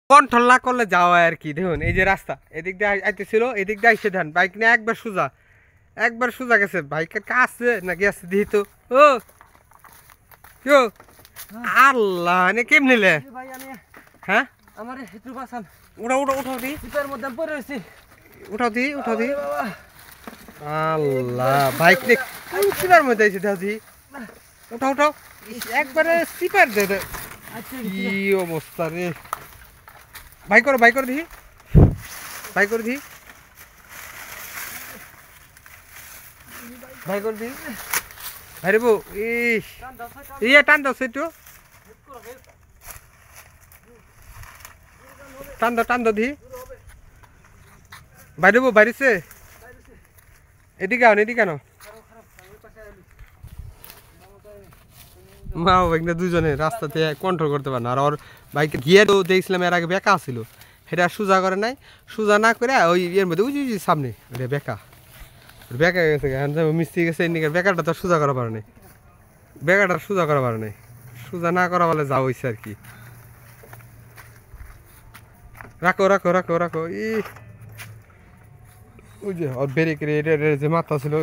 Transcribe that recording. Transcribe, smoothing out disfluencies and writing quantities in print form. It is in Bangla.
কন্ট্রোল না করলে যাওয়া আর কি। দেখুন এই যে রাস্তা এদিক দিয়ে আইতেছিল, এদিক দিয়ে আইসে ধান বাইক নিয়ে একবার সোজা গেছে। বাইকের কাছে না গেছে দিই তো। ও কেউ আল্লাহ নে কেম নিলে ভাই আমি হ্যাঁ আমার একটু বাঁচান। উঠাও দি শীতের মধ্যে পড়ে রয়েছি। উঠাও দি আল্লাহ বাইক নিয়ে কিবার মধ্যে আইছে দাও দি উঠাও একবারে স্লিপার দে দে। কি অবস্থা রে। ভাই করো দি ভাই করে দি ভাই রে বউ ইস ইয়ে টান দাও সেটু টান দাও দি বাইরে বউ বাইরেছে এদিকে আনো মা বাইকটা দুজনে রাস্তাতে কন্ট্রোল করতে পারে না। আর ওর বাইকে গিয়ে তো দেখছিলাম এর আগে বেকা ছিল, সেটা সোজা করে নাই। সোজা না করে ওই এর মধ্যে ওই সামনে ওটা বেকা গেছে মিস্ত্রি গেছে এদিকে বেকারটা তো সোজা করা পারে নাই। সোজা না করা বলে যা হয়েছে আর কি। রাখো ই ওই যে ওর ব্রেকের যে মাথা ছিল